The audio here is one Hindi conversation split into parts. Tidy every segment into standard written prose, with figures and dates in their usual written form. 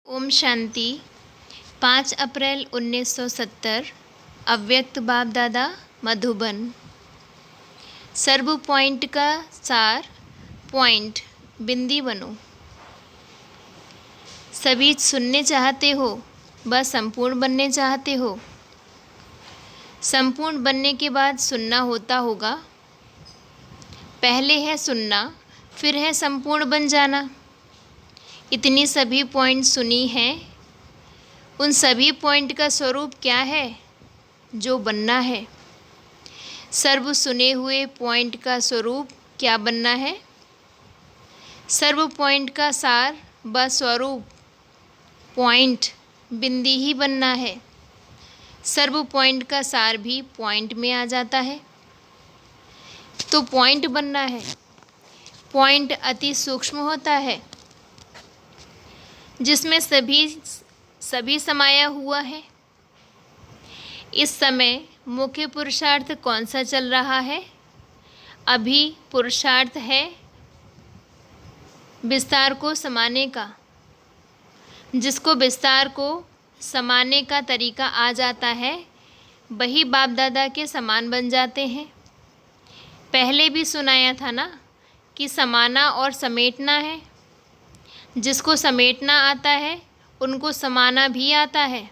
ओम शांति। 5 अप्रैल 1970 अव्यक्त बाप दादा मधुबन। सर्व पॉइंट का सार पॉइंट बिंदी बनो। सभी सुनने चाहते हो, बस संपूर्ण बनने चाहते हो। संपूर्ण बनने के बाद सुनना होता होगा। पहले है सुनना, फिर है संपूर्ण बन जाना। इतनी सभी पॉइंट सुनी हैं, उन सभी पॉइंट का स्वरूप क्या है? जो बनना है। सर्व सुने हुए पॉइंट का स्वरूप क्या बनना है? सर्व पॉइंट का सार व स्वरूप पॉइंट बिंदी ही बनना है। सर्व पॉइंट का सार भी पॉइंट में आ जाता है, तो पॉइंट बनना है। पॉइंट अति सूक्ष्म होता है, जिसमें सभी समाया हुआ है। इस समय मुख्य पुरुषार्थ कौन सा चल रहा है? अभी पुरुषार्थ है विस्तार को समाने का। जिसको विस्तार को समाने का तरीका आ जाता है, वही बाप दादा के समान बन जाते हैं। पहले भी सुनाया था ना कि समाना और समेटना है। जिसको समेटना आता है, उनको समाना भी आता है।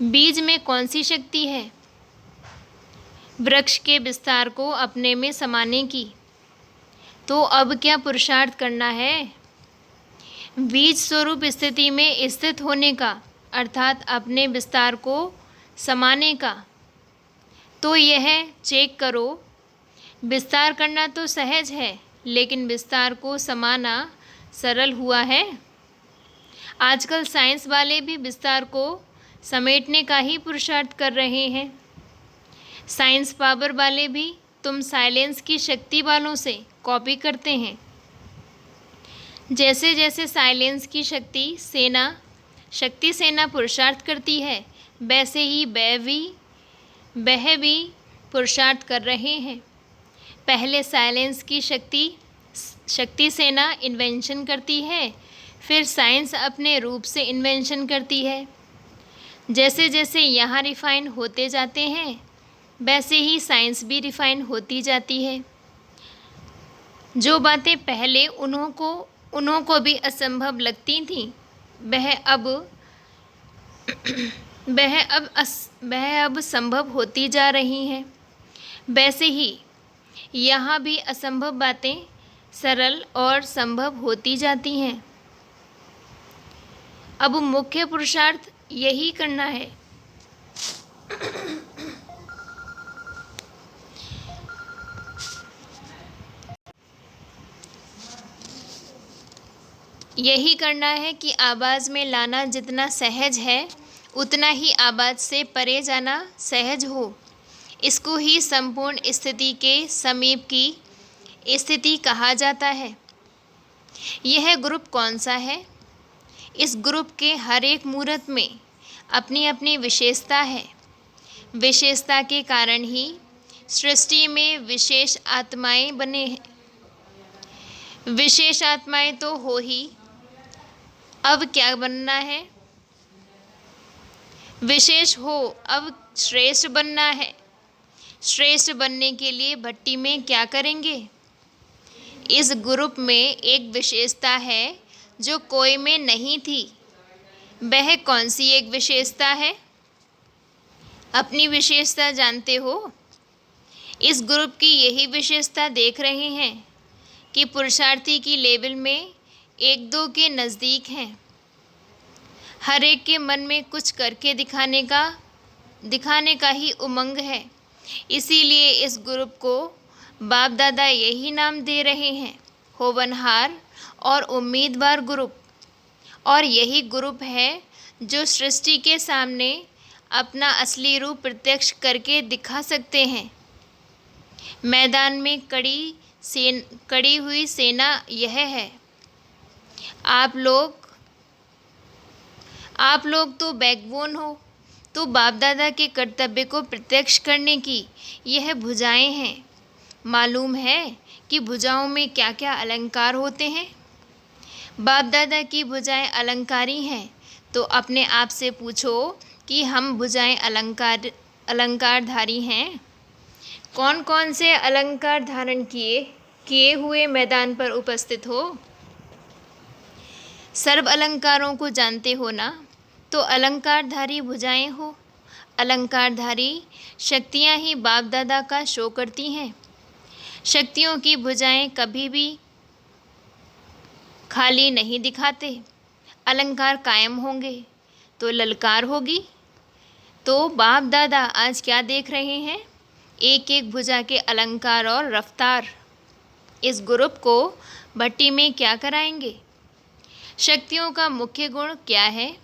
बीज में कौन सी शक्ति है? वृक्ष के विस्तार को अपने में समाने की। तो अब क्या पुरुषार्थ करना है? बीज स्वरूप स्थिति में स्थित होने का, अर्थात अपने विस्तार को समाने का। तो यह चेक करो, विस्तार करना तो सहज है, लेकिन विस्तार को समाना सरल हुआ है? आजकल साइंस वाले भी विस्तार को समेटने का ही पुरुषार्थ कर रहे हैं। साइंस पावर वाले भी तुम साइलेंस की शक्ति वालों से कॉपी करते हैं। जैसे जैसे साइलेंस की शक्ति सेना पुरुषार्थ करती है, वैसे ही वह भी पुरुषार्थ कर रहे हैं। पहले साइलेंस की शक्ति सेना इन्वेंशन करती है, फिर साइंस अपने रूप से इन्वेंशन करती है। जैसे जैसे यहाँ रिफाइन होते जाते हैं, वैसे ही साइंस भी रिफाइन होती जाती है। जो बातें पहले उन्हों को भी असंभव लगती थीं, वह अब संभव होती जा रही हैं। वैसे ही यहाँ भी असंभव बातें सरल और संभव होती जाती हैं। अब मुख्य पुरुषार्थ यही करना है। यही करना है कि आवाज़ में लाना जितना सहज है, उतना ही आवाज़ से परे जाना सहज हो। इसको ही संपूर्ण स्थिति के समीप की स्थिति कहा जाता है। यह ग्रुप कौन सा है? इस ग्रुप के हर एक मूर्त में अपनी अपनी विशेषता है। विशेषता के कारण ही सृष्टि में विशेष आत्माएं बने हैं। विशेष आत्माएं तो हो ही। अब क्या बनना है? विशेष हो, अब श्रेष्ठ बनना है। श्रेष्ठ बनने के लिए भट्टी में क्या करेंगे? इस ग्रुप में एक विशेषता है जो कोई में नहीं थी। वह कौन सी एक विशेषता है? अपनी विशेषता जानते हो? इस ग्रुप की यही विशेषता देख रहे हैं कि पुरुषार्थी की लेवल में 1-2 के नज़दीक हैं। हर एक के मन में कुछ करके दिखाने का ही उमंग है। इसीलिए इस ग्रुप को बाप दादा यही नाम दे रहे हैं, होवनहार और उम्मीदवार ग्रुप। और यही ग्रुप है जो सृष्टि के सामने अपना असली रूप प्रत्यक्ष करके दिखा सकते हैं। मैदान में कड़ी हुई सेना यह है। आप लोग तो बैकबोन हो, तो बाप दादा के कर्तव्य को प्रत्यक्ष करने की यह भुजाएं हैं। मालूम है कि भुजाओं में क्या क्या अलंकार होते हैं? बाप दादा की भुजाएं अलंकारी हैं, तो अपने आप से पूछो कि हम भुजाएं अलंकारधारी हैं? कौन कौन से अलंकार धारण किए किए हुए मैदान पर उपस्थित हो? सर्व अलंकारों को जानते हो ना, तो अलंकारधारी भुजाएं हो। अलंकारधारी शक्तियां ही बाप दादा का शो करती हैं। शक्तियों की भुजाएं कभी भी खाली नहीं दिखाते। अलंकार कायम होंगे तो ललकार होगी। तो बाप दादा आज क्या देख रहे हैं? एक एक भुजा के अलंकार और रफ्तार। इस ग्रुप को भट्टी में क्या कराएंगे? शक्तियों का मुख्य गुण क्या है?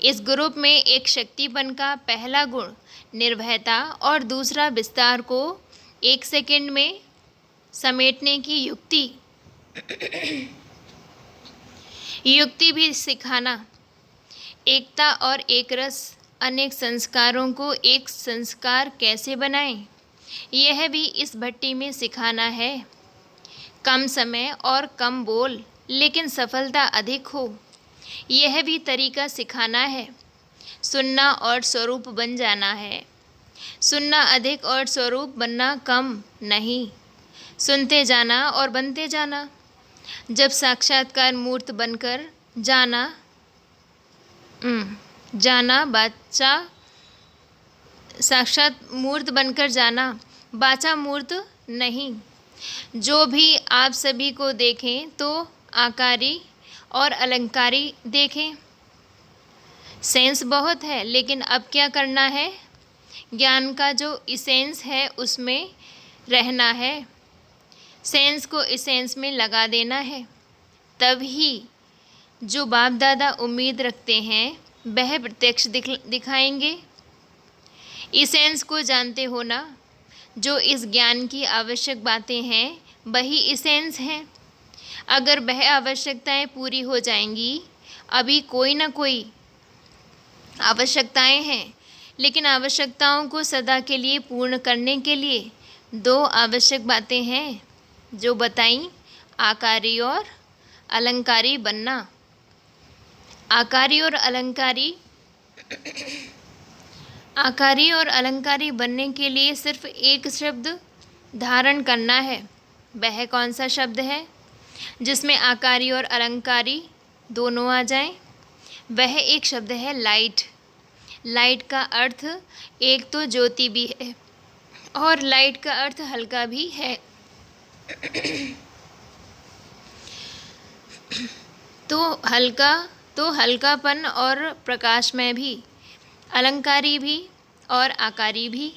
इस ग्रुप में एक शक्तिपन का पहला गुण निर्भयता और दूसरा विस्तार को 1 सेकंड में समेटने की युक्ति भी सिखाना। एकता और एक रस, अनेक संस्कारों को एक संस्कार कैसे बनाएं, यह भी इस भट्टी में सिखाना है। कम समय और कम बोल, लेकिन सफलता अधिक हो, यह भी तरीका सिखाना है। सुनना और स्वरूप बन जाना है। सुनना अधिक और स्वरूप बनना कम नहीं। सुनते जाना और बनते जाना। जब साक्षात्कार मूर्त बनकर जाना बाचा साक्षात मूर्त बनकर जाना, बाचा मूर्त नहीं। जो भी आप सभी को देखें तो आकारी और अलंकारी देखें। सेंस बहुत है, लेकिन अब क्या करना है? ज्ञान का जो इसेंस है उसमें रहना है। सेंस को इसेंस में लगा देना है। तभी जो बाप दादा उम्मीद रखते हैं वह प्रत्यक्ष दिखाएंगे। इसेंस को जानते हो ना? जो इस ज्ञान की आवश्यक बातें हैं वही इसेंस हैं। अगर वह आवश्यकताएं पूरी हो जाएंगी, अभी कोई ना कोई आवश्यकताएं हैं, लेकिन आवश्यकताओं को सदा के लिए पूर्ण करने के लिए 2 आवश्यक बातें हैं जो बताई, आकारी और अलंकारी बनना। आकारी और अलंकारी बनने के लिए सिर्फ एक शब्द धारण करना है। वह कौन सा शब्द है जिसमें आकारी और अलंकारी दोनों आ जाएं? वह एक शब्द है लाइट। लाइट का अर्थ एक तो ज्योति भी है और लाइट का अर्थ हल्का भी है। तो हल्कापन और प्रकाशमय भी, अलंकारी भी और आकारी भी,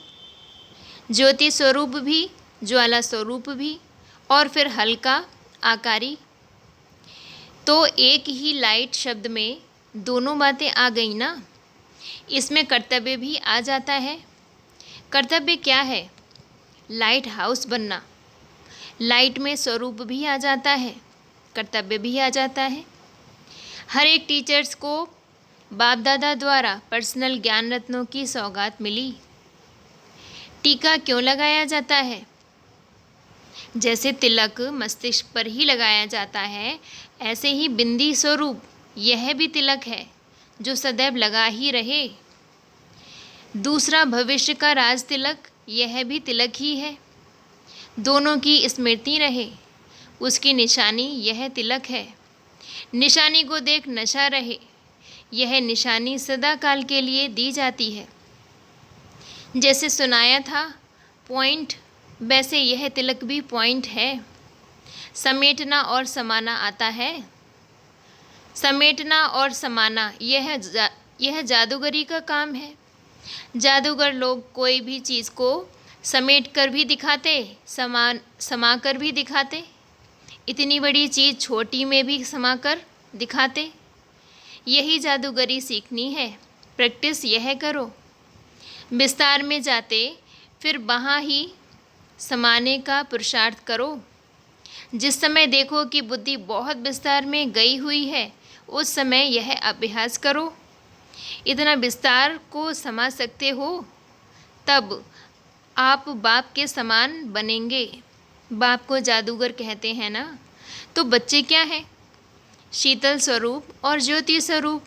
ज्योति स्वरूप भी, ज्वाला स्वरूप भी, और फिर हल्का आकारी। तो एक ही लाइट शब्द में दोनों बातें आ गई ना। इसमें कर्तव्य भी आ जाता है। कर्तव्य क्या है? लाइट हाउस बनना। लाइट में स्वरूप भी आ जाता है, कर्तव्य भी आ जाता है। हर एक टीचर्स को बाप दादा द्वारा पर्सनल ज्ञान रत्नों की सौगात मिली। टीका क्यों लगाया जाता है? जैसे तिलक मस्तिष्क पर ही लगाया जाता है, ऐसे ही बिंदी स्वरूप यह भी तिलक है जो सदैव लगा ही रहे। दूसरा भविष्य का राज तिलक, यह भी तिलक ही है। दोनों की स्मृति रहे, उसकी निशानी यह तिलक है। निशानी को देख नशा रहे, यह निशानी सदा काल के लिए दी जाती है। जैसे सुनाया था पॉइंट, वैसे यह तिलक भी पॉइंट है। समेटना और समाना आता है। समेटना और समाना यह जादूगरी का काम है। जादूगर लोग कोई भी चीज़ को समेट कर भी दिखाते, समा कर भी दिखाते, इतनी बड़ी चीज़ छोटी में भी समा कर दिखाते। यही जादूगरी सीखनी है। प्रैक्टिस यह करो। विस्तार में जाते फिर वहाँ ही समाने का पुरुषार्थ करो। जिस समय देखो कि बुद्धि बहुत विस्तार में गई हुई है, उस समय यह अभ्यास करो। इतना विस्तार को समा सकते हो, तब आप बाप के समान बनेंगे। बाप को जादूगर कहते हैं ना, तो बच्चे क्या हैं? शीतल स्वरूप और ज्योति स्वरूप,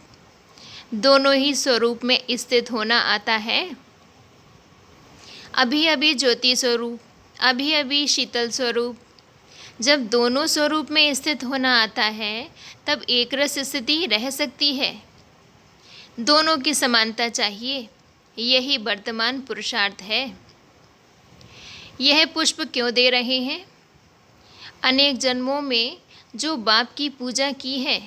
दोनों ही स्वरूप में स्थित होना आता है। अभी अभी ज्योति स्वरूप, अभी अभी शीतल स्वरूप। जब दोनों स्वरूप में स्थित होना आता है तब एक रस स्थिति रह सकती है। दोनों की समानता चाहिए, यही वर्तमान पुरुषार्थ है। यह पुष्प क्यों दे रहे हैं? अनेक जन्मों में जो बाप की पूजा की है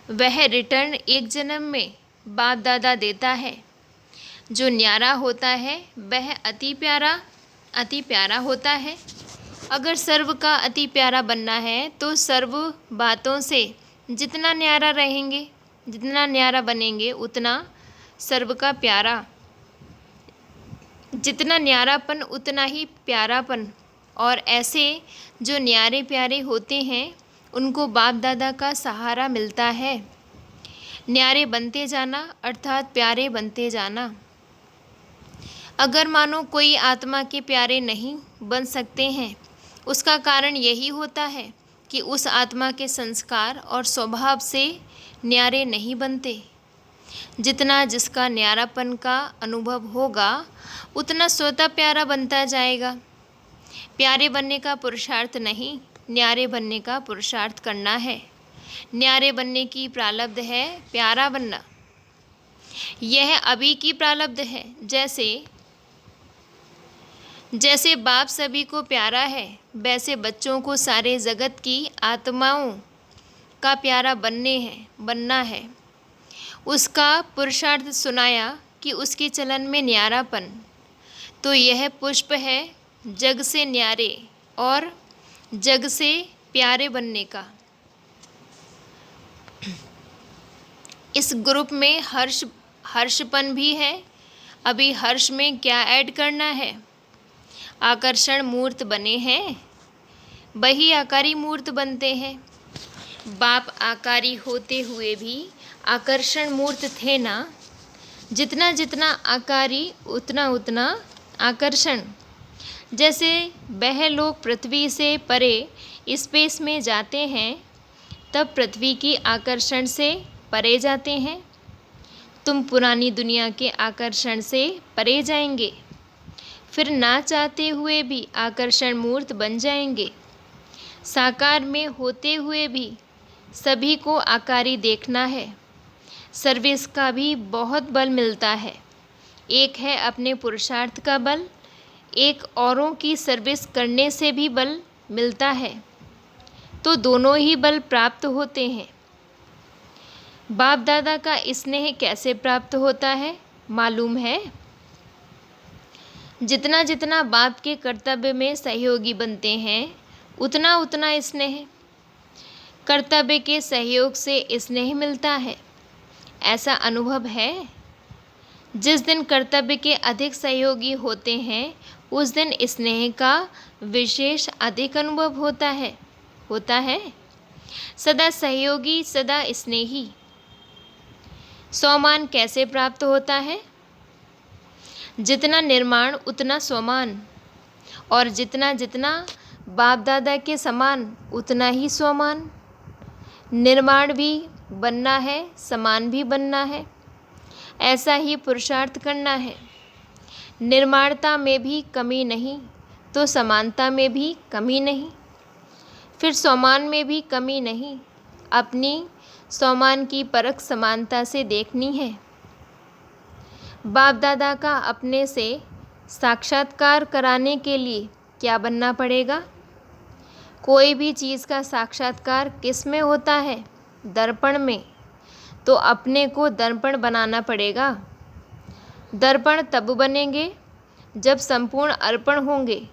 वह रिटर्न एक जन्म में बाप दादा देता है। जो न्यारा होता है वह अति प्यारा होता है। अगर सर्व का अति प्यारा बनना है तो सर्व बातों से जितना न्यारा रहेंगे, जितना न्यारा बनेंगे उतना सर्व का प्यारा, जितना न्यारापन उतना ही प्यारापन। और ऐसे जो न्यारे प्यारे होते हैं उनको बाप दादा का सहारा मिलता है। न्यारे बनते जाना अर्थात प्यारे बनते जाना। अगर मानो कोई आत्मा के प्यारे नहीं बन सकते हैं, उसका कारण यही होता है कि उस आत्मा के संस्कार और स्वभाव से न्यारे नहीं बनते। जितना जिसका न्यारापन का अनुभव होगा उतना स्वतः प्यारा बनता जाएगा। प्यारे बनने का पुरुषार्थ नहीं, न्यारे बनने का पुरुषार्थ करना है। न्यारे बनने की प्रारब्ध है प्यारा बनना, यह अभी की प्रारब्ध है। जैसे बाप सभी को प्यारा है, वैसे बच्चों को सारे जगत की आत्माओं का प्यारा बनना है। उसका पुरुषार्थ सुनाया कि उसके चलन में न्यारापन। तो यह पुष्प है जग से न्यारे और जग से प्यारे बनने का। इस ग्रुप में हर्षपन भी है। अभी हर्ष में क्या ऐड करना है? आकर्षण मूर्त बने हैं, वही आकारी मूर्त बनते हैं। बाप आकारी होते हुए भी आकर्षण मूर्त थे ना। जितना जितना आकारी उतना उतना आकर्षण। जैसे वह लोग पृथ्वी से परे स्पेस में जाते हैं तब पृथ्वी की आकर्षण से परे जाते हैं। तुम पुरानी दुनिया के आकर्षण से परे जाएंगे, फिर ना चाहते हुए भी आकर्षण मूर्त बन जाएंगे। साकार में होते हुए भी सभी को आकारी देखना है। सर्विस का भी बहुत बल मिलता है। एक है अपने पुरुषार्थ का बल, एक औरों की सर्विस करने से भी बल मिलता है। तो दोनों ही बल प्राप्त होते हैं। बाप दादा का स्नेह कैसे प्राप्त होता है मालूम है? जितना जितना बाप के कर्तव्य में सहयोगी बनते हैं उतना उतना स्नेह, कर्तव्य के सहयोग से स्नेह मिलता है। ऐसा अनुभव है। जिस दिन कर्तव्य के अधिक सहयोगी होते हैं उस दिन स्नेह का विशेष अधिक अनुभव होता है। सदा सहयोगी, सदा स्नेही। स्वमान कैसे प्राप्त होता है? जितना निर्माण उतना स्वमान, और जितना जितना बाप दादा के समान उतना ही स्वमान। निर्माण भी बनना है, समान भी बनना है। ऐसा ही पुरुषार्थ करना है। निर्माणता में भी कमी नहीं तो समानता में भी कमी नहीं, फिर स्वमान में भी कमी नहीं। अपनी स्वमान की परख समानता से देखनी है। बाप दादा का अपने से साक्षात्कार कराने के लिए क्या बनना पड़ेगा? कोई भी चीज़ का साक्षात्कार किस में होता है? दर्पण में। तो अपने को दर्पण बनाना पड़ेगा। दर्पण तब बनेंगे जब संपूर्ण अर्पण होंगे।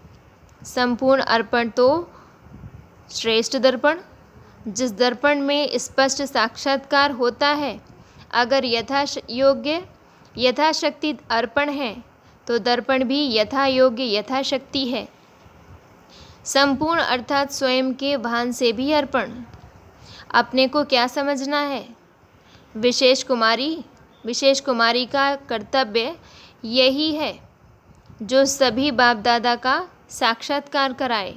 संपूर्ण अर्पण तो श्रेष्ठ दर्पण, जिस दर्पण में स्पष्ट साक्षात्कार होता है। अगर यथाशक्ति अर्पण है तो दर्पण भी यथा योग्य यथाशक्ति है। संपूर्ण अर्थात स्वयं के भान से भी अर्पण। अपने को क्या समझना है? विशेष कुमारी का कर्तव्य यही है जो सभी बाप दादा का साक्षात्कार कराए।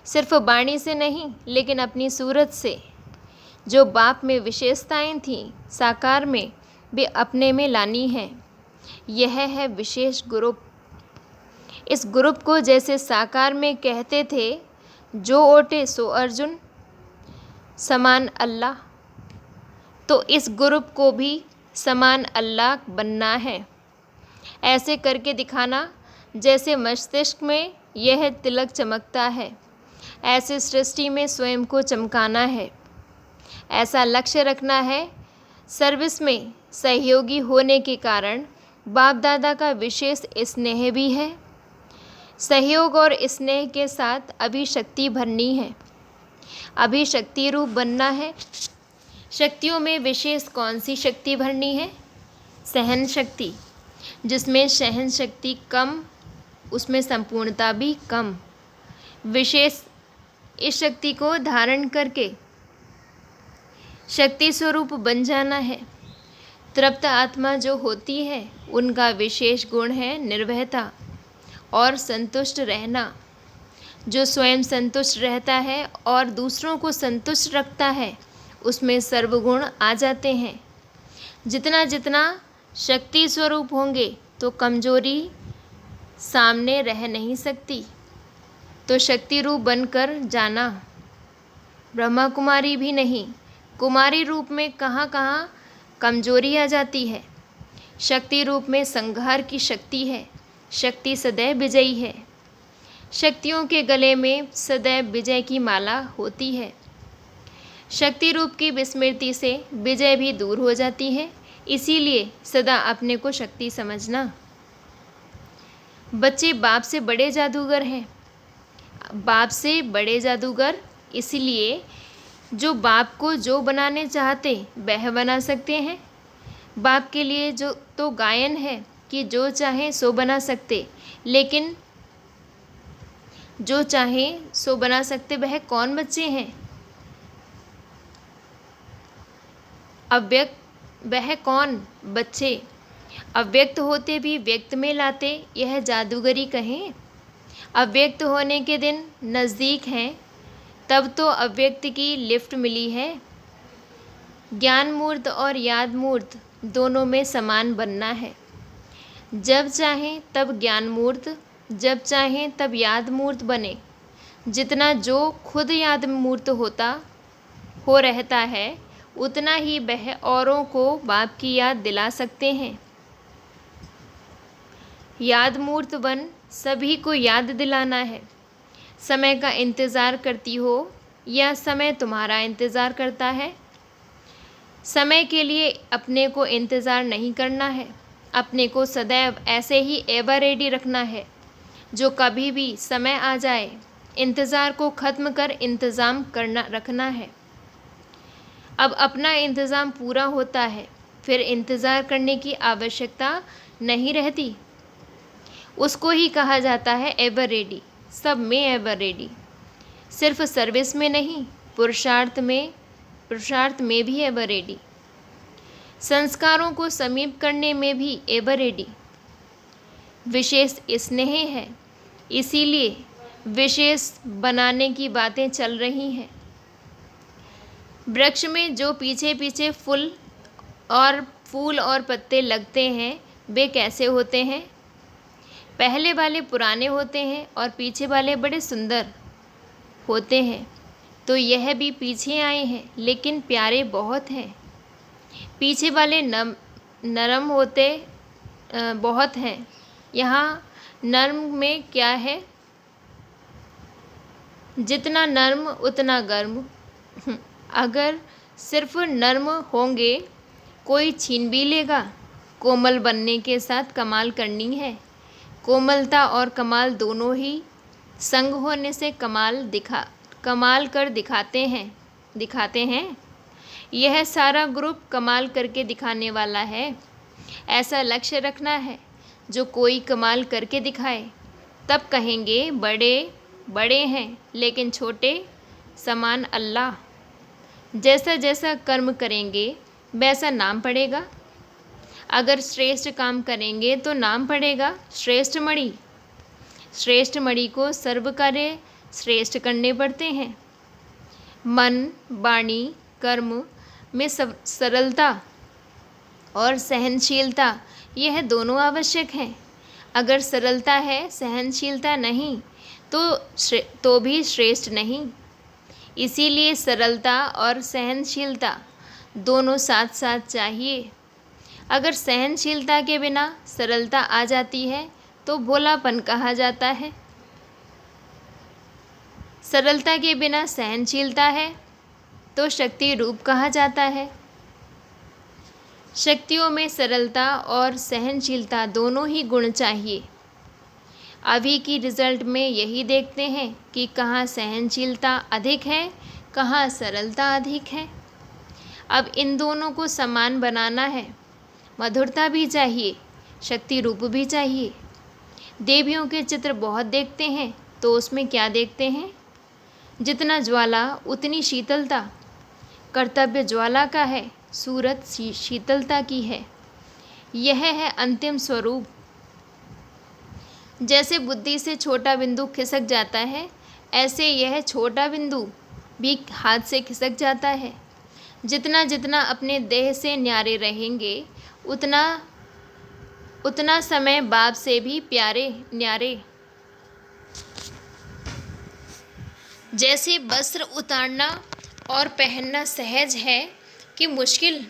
सिर्फ वाणी से नहीं लेकिन अपनी सूरत से। जो बाप में विशेषताएं थीं साकार में भी अपने में लानी है। यह है विशेष ग्रुप। इस ग्रुप को जैसे साकार में कहते थे, जो ओटे सो अर्जुन समान अल्लाह, तो इस ग्रुप को भी समान अल्लाह बनना है। ऐसे करके दिखाना जैसे मस्तिष्क में यह तिलक चमकता है, ऐसे सृष्टि में स्वयं को चमकाना है। ऐसा लक्ष्य रखना है। सर्विस में सहयोगी होने के कारण बाप दादा का विशेष स्नेह भी है। सहयोग और स्नेह के साथ अभी शक्ति भरनी है, अभी शक्ति रूप बनना है। शक्तियों में विशेष कौन सी शक्ति भरनी है? सहन शक्ति। जिसमें सहन शक्ति कम, उसमें संपूर्णता भी कम। विशेष इस शक्ति को धारण करके शक्ति स्वरूप बन जाना है। तृप्त आत्मा जो होती है, उनका विशेष गुण है निर्भयता और संतुष्ट रहना। जो स्वयं संतुष्ट रहता है और दूसरों को संतुष्ट रखता है, उसमें सर्वगुण आ जाते हैं। जितना जितना शक्ति स्वरूप होंगे तो कमजोरी सामने रह नहीं सकती। तो शक्ति रूप बनकर जाना। ब्रह्मा कुमारी भी नहीं, कुमारी रूप में कहाँ कहाँ कमजोरी आ जाती है। शक्ति रूप में संहार की शक्ति है। शक्ति सदैव विजयी है। शक्तियों के गले में सदैव विजय की माला होती है। शक्ति रूप की विस्मृति से विजय भी दूर हो जाती है। इसीलिए सदा अपने को शक्ति समझना। बच्चे बाप से बड़े जादूगर हैं। बाप से बड़े जादूगर इसलिए जो बाप को जो बनाने चाहते वह बना सकते हैं। बाप के लिए जो तो गायन है कि जो चाहे सो बना सकते, लेकिन जो चाहे सो बना सकते वह कौन बच्चे हैं? अव्यक्त वह कौन बच्चे? अव्यक्त होते भी व्यक्त में लाते, यह जादूगरी कहें। अव्यक्त होने के दिन नज़दीक हैं, तब तो अव्यक्त की लिफ्ट मिली है। ज्ञान मूर्त और याद मूर्त दोनों में समान बनना है। जब चाहें तब ज्ञान मूर्त, जब चाहें तब याद मूर्त बने। जितना जो खुद याद मूर्त हो रहता है, उतना ही वह औरों को बाप की याद दिला सकते हैं। याद मूर्त बन सभी को याद दिलाना है। समय का इंतज़ार करती हो या समय तुम्हारा इंतज़ार करता है? समय के लिए अपने को इंतज़ार नहीं करना है। अपने को सदैव ऐसे ही एवर रेडी रखना है, जो कभी भी समय आ जाए इंतज़ार को ख़त्म कर इंतज़ाम करना रखना है। अब अपना इंतज़ाम पूरा होता है, फिर इंतज़ार करने की आवश्यकता नहीं रहती। उसको ही कहा जाता है एवर रेडी। सब में एवर रेडी। सिर्फ सर्विस में नहीं, पुरुषार्थ में भी एवर रेडी। संस्कारों को समीप करने में भी एवर रेडी। विशेष स्नेह है, इसीलिए विशेष बनाने की बातें चल रही हैं। वृक्ष में जो पीछे पीछे फूल और पत्ते लगते हैं, वे कैसे होते हैं? पहले वाले पुराने होते हैं और पीछे वाले बड़े सुंदर होते हैं। तो यह भी पीछे आए हैं, लेकिन प्यारे बहुत हैं। पीछे वाले नरम होते बहुत हैं। यहाँ नर्म में क्या है? जितना नर्म उतना गर्म। अगर सिर्फ नर्म होंगे कोई छीन भी लेगा। कोमल बनने के साथ कमाल करनी है। कोमलता और कमाल दोनों ही संग होने से कमाल कर दिखाते हैं। यह सारा ग्रुप कमाल करके दिखाने वाला है। ऐसा लक्ष्य रखना है, जो कोई कमाल करके दिखाए, तब कहेंगे बड़े हैं लेकिन छोटे समान अल्लाह। जैसा जैसा कर्म करेंगे वैसा नाम पड़ेगा। अगर श्रेष्ठ काम करेंगे तो नाम पड़ेगा श्रेष्ठ मणि। श्रेष्ठ मणि को सर्व कार्य श्रेष्ठ करने पड़ते हैं। मन, वाणी, कर्म में सरलता और सहनशीलता, यह दोनों आवश्यक हैं। अगर सरलता है, सहनशीलता नहीं, तो भी श्रेष्ठ नहीं। इसीलिए सरलता और सहनशीलता दोनों साथ साथ चाहिए। अगर सहनशीलता के बिना सरलता आ जाती है तो भोलापन कहा जाता है। सरलता के बिना सहनशीलता है तो शक्ति रूप कहा जाता है। शक्तियों में सरलता और सहनशीलता दोनों ही गुण चाहिए। अभी की रिजल्ट में यही देखते हैं कि कहाँ सहनशीलता अधिक है, कहाँ सरलता अधिक है। अब इन दोनों को समान बनाना है। मधुरता भी चाहिए, शक्ति रूप भी चाहिए। देवियों के चित्र बहुत देखते हैं तो उसमें क्या देखते हैं? जितना ज्वाला उतनी शीतलता। कर्तव्य ज्वाला का है, सूरत शीतलता की है। यह है अंतिम स्वरूप। जैसे बुद्धि से छोटा बिंदु खिसक जाता है, ऐसे यह छोटा बिंदु भी हाथ से खिसक जाता है। जितना जितना अपने देह से न्यारे रहेंगे, उतना उतना समय बाप से भी प्यारे न्यारे। जैसे वस्त्र उतारना और पहनना सहज है कि मुश्किल,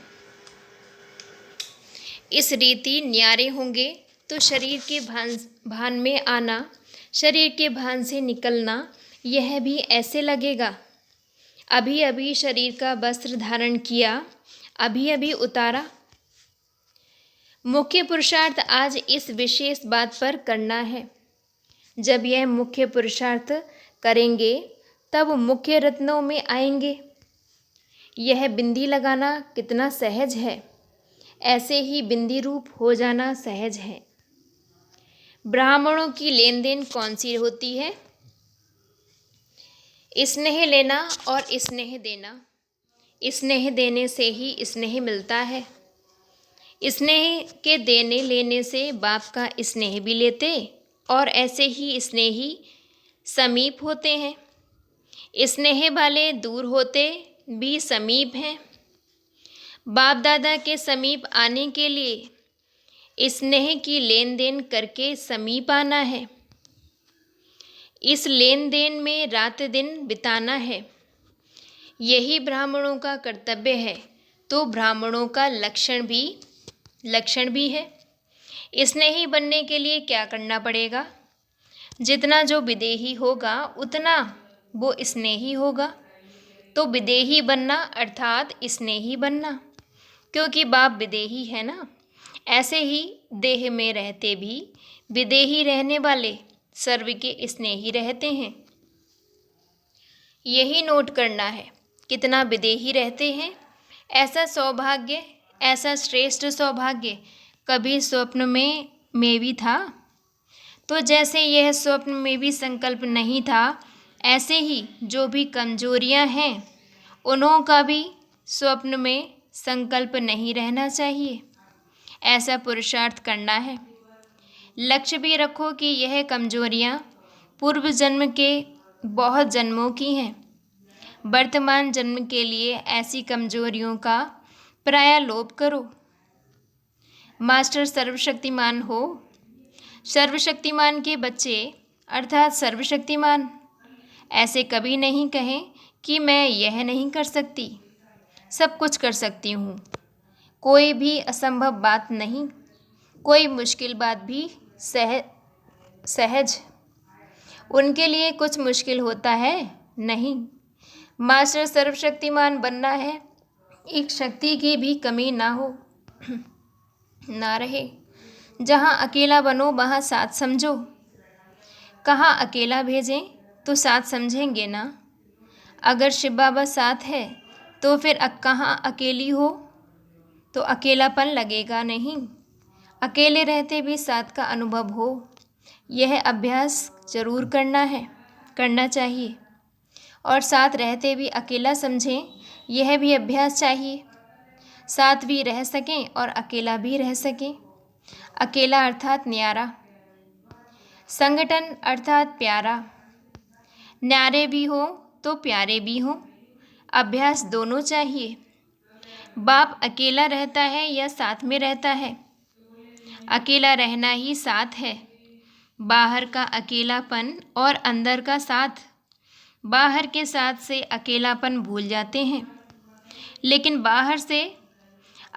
इस रीति न्यारे होंगे तो शरीर के भान में आना, शरीर के भान से निकलना, यह भी ऐसे लगेगा। अभी अभी शरीर का वस्त्र धारण किया, अभी अभी उतारा। मुख्य पुरुषार्थ आज इस विशेष बात पर करना है। जब यह मुख्य पुरुषार्थ करेंगे तब मुख्य रत्नों में आएंगे। यह बिंदी लगाना कितना सहज है, ऐसे ही बिंदी रूप हो जाना सहज है। ब्राह्मणों की लेन देन कौन सी होती है? स्नेह लेना और स्नेह देना। स्नेह देने से ही स्नेह मिलता है। स्नेह के देने लेने से बाप का स्नेह भी लेते और ऐसे ही स्नेही समीप होते हैं। स्नेह वाले दूर होते भी समीप हैं। बाप दादा के समीप आने के लिए स्नेह की लेन देन करके समीप आना है। इस लेन देन में रात दिन बिताना है। यही ब्राह्मणों का कर्तव्य है, तो ब्राह्मणों का लक्षण भी है। स्नेही बनने के लिए क्या करना पड़ेगा? जितना जो विदेही होगा उतना वो स्नेही होगा। तो विदेही बनना अर्थात स्नेही बनना, क्योंकि बाप विदेही है ना। ऐसे ही देह में रहते भी विदेही रहने वाले सर्व के स्नेही रहते हैं। यही नोट करना है, कितना विदेही रहते हैं। ऐसा सौभाग्य, ऐसा श्रेष्ठ सौभाग्य कभी स्वप्न में भी था। तो जैसे यह स्वप्न में भी संकल्प नहीं था, ऐसे ही जो भी कमजोरियां हैं उन्हों का भी स्वप्न में संकल्प नहीं रहना चाहिए। ऐसा पुरुषार्थ करना है। लक्ष्य भी रखो कि यह कमजोरियां पूर्व जन्म के बहुत जन्मों की हैं। वर्तमान जन्म के लिए ऐसी कमजोरियों का प्रायः करो। मास्टर सर्वशक्तिमान हो। सर्वशक्तिमान के बच्चे अर्थात सर्वशक्तिमान ऐसे कभी नहीं कहें कि मैं यह नहीं कर सकती, सब कुछ कर सकती हूँ। कोई भी असंभव बात नहीं, कोई मुश्किल बात भी सहज। उनके लिए कुछ मुश्किल होता है? नहीं। मास्टर सर्वशक्तिमान बनना है, एक शक्ति की भी कमी ना हो ना रहे। जहाँ अकेला बनो वहाँ साथ समझो। कहाँ अकेला भेजें तो साथ समझेंगे ना। अगर शिव बाबा साथ है तो फिर कहाँ अकेली हो तो अकेलापन लगेगा नहीं। अकेले रहते भी साथ का अनुभव हो। यह अभ्यास जरूर करना चाहिए। और साथ रहते भी अकेला समझें, यह भी अभ्यास चाहिए। साथ भी रह सकें और अकेला भी रह सकें। अकेला अर्थात न्यारा, संगठन अर्थात प्यारा। न्यारे भी हो तो प्यारे भी हो, अभ्यास दोनों चाहिए। बाप अकेला रहता है या साथ में रहता है? अकेला रहना ही साथ है। बाहर का अकेलापन और अंदर का साथ। बाहर के साथ से अकेलापन भूल जाते हैं, लेकिन बाहर से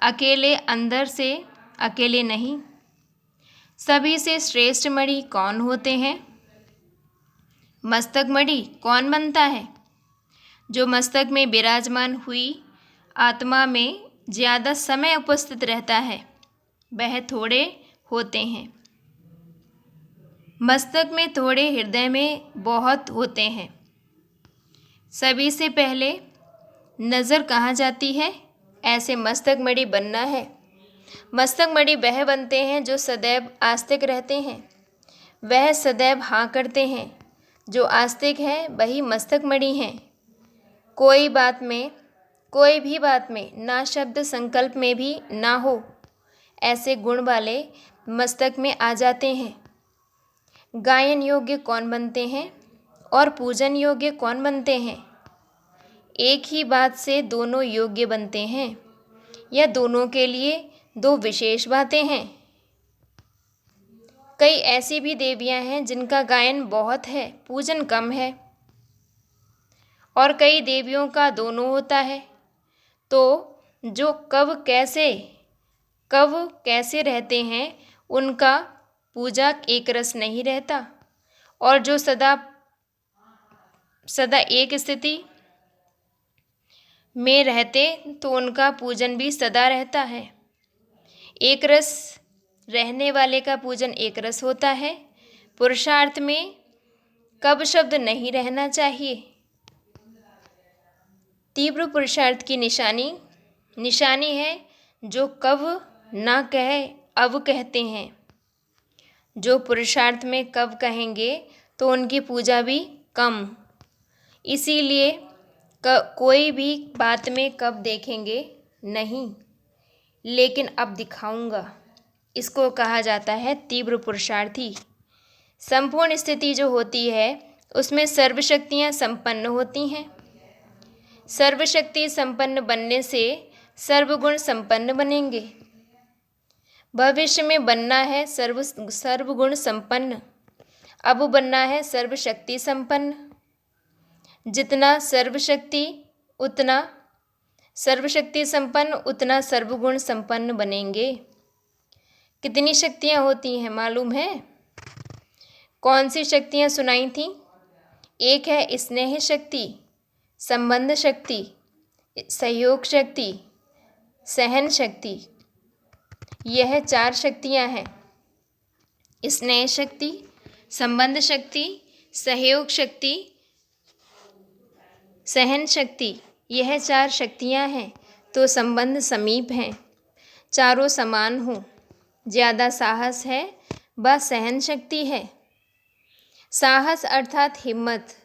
अकेले, अंदर से अकेले नहीं। सभी से श्रेष्ठ मणि कौन होते हैं? मस्तक मणि कौन बनता है? जो मस्तक में विराजमान हुई आत्मा में ज़्यादा समय उपस्थित रहता है, वह थोड़े होते हैं। मस्तक में थोड़े, हृदय में बहुत होते हैं। सभी से पहले नज़र कहाँ जाती है? ऐसे मस्तक मणि बनना है। मस्तक मणि वह बनते हैं जो सदैव आस्तिक रहते हैं, वह सदैव हाँ करते हैं। जो आस्तिक है वही मस्तक मणि हैं। कोई भी बात में ना शब्द संकल्प में भी ना हो, ऐसे गुण वाले मस्तक में आ जाते हैं। गायन योग्य कौन बनते हैं और पूजन योग्य कौन बनते हैं? एक ही बात से दोनों योग्य बनते हैं या दोनों के लिए दो विशेष बातें हैं? कई ऐसी भी देवियां हैं जिनका गायन बहुत है, पूजन कम है, और कई देवियों का दोनों होता है। तो जो कब कैसे रहते हैं, उनका पूजा एक रस नहीं रहता, और जो सदा एक स्थिति में रहते तो उनका पूजन भी सदा रहता है। एक रस रहने वाले का पूजन एक रस होता है। पुरुषार्थ में कब शब्द नहीं रहना चाहिए। तीव्र पुरुषार्थ की निशानी है जो कब ना कहे अब कहते हैं। जो पुरुषार्थ में कब कहेंगे तो उनकी पूजा भी कम। इसीलिए कोई भी बात में कब देखेंगे नहीं, लेकिन अब दिखाऊंगा, इसको कहा जाता है तीव्र पुरुषार्थी। संपूर्ण स्थिति जो होती है उसमें सर्वशक्तियाँ संपन्न होती हैं। सर्वशक्ति संपन्न बनने से सर्वगुण संपन्न बनेंगे। भविष्य में बनना है सर्वगुण संपन्न, अब बनना है सर्वशक्ति संपन्न। जितना सर्वशक्ति संपन्न उतना सर्वगुण संपन्न बनेंगे। कितनी शक्तियाँ होती हैं मालूम है? कौन सी शक्तियाँ सुनाई थी? एक है स्नेह शक्ति, संबंध शक्ति, सहयोग शक्ति, सहन शक्ति। यह 4 शक्तियाँ हैं। स्नेह शक्ति, संबंध शक्ति, सहयोग शक्ति, सहन शक्ति, यह 4 शक्तियाँ हैं। तो संबंध समीप हैं, चारों समान हो। ज़्यादा साहस है व सहन शक्ति है। साहस अर्थात हिम्मत।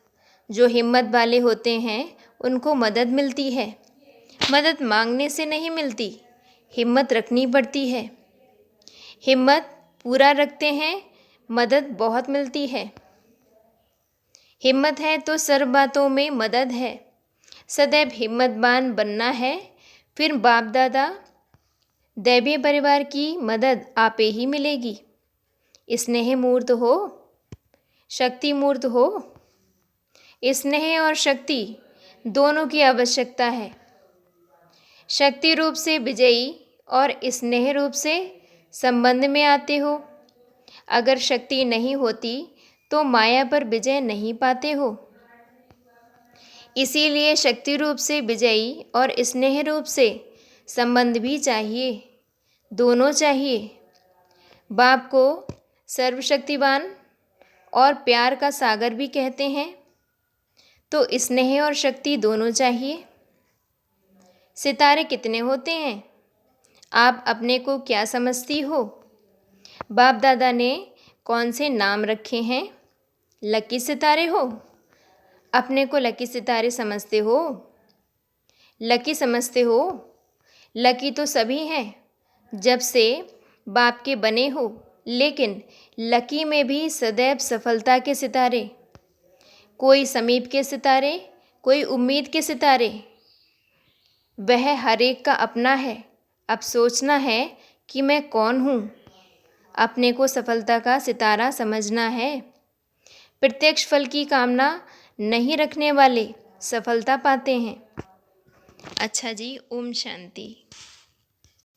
जो हिम्मत वाले होते हैं उनको मदद मिलती है। मदद मांगने से नहीं मिलती, हिम्मत रखनी पड़ती है। हिम्मत पूरा रखते हैं, मदद बहुत मिलती है। हिम्मत है तो सर्व बातों में मदद है। सदैव हिम्मतवान बनना है, फिर बाप दादा दैवीय परिवार की मदद आपे ही मिलेगी। स्नेह मूर्त हो, शक्ति मूर्त हो। स्नेह और शक्ति दोनों की आवश्यकता है। शक्ति रूप से विजयी और स्नेह रूप से संबंध में आते हो। अगर शक्ति नहीं होती तो माया पर विजय नहीं पाते हो। इसीलिए शक्ति रूप से विजयी और स्नेह रूप से संबंध भी चाहिए, दोनों चाहिए। बाप को सर्वशक्तिवान और प्यार का सागर भी कहते हैं, तो स्नेह और शक्ति दोनों चाहिए। सितारे कितने होते हैं? आप अपने को क्या समझती हो? बाप दादा ने कौन से नाम रखे हैं? लकी सितारे हो। अपने को लकी सितारे समझते हो? लकी समझते हो? लकी तो सभी हैं जब से बाप के बने हो, लेकिन लकी में भी सदैव सफलता के सितारे। कोई समीप के सितारे, कोई उम्मीद के सितारे। वह हर एक का अपना है, अब सोचना है कि मैं कौन हूँ। अपने को सफलता का सितारा समझना है। प्रत्यक्ष फल की कामना नहीं रखने वाले सफलता पाते हैं। अच्छा जी, ओम शांति।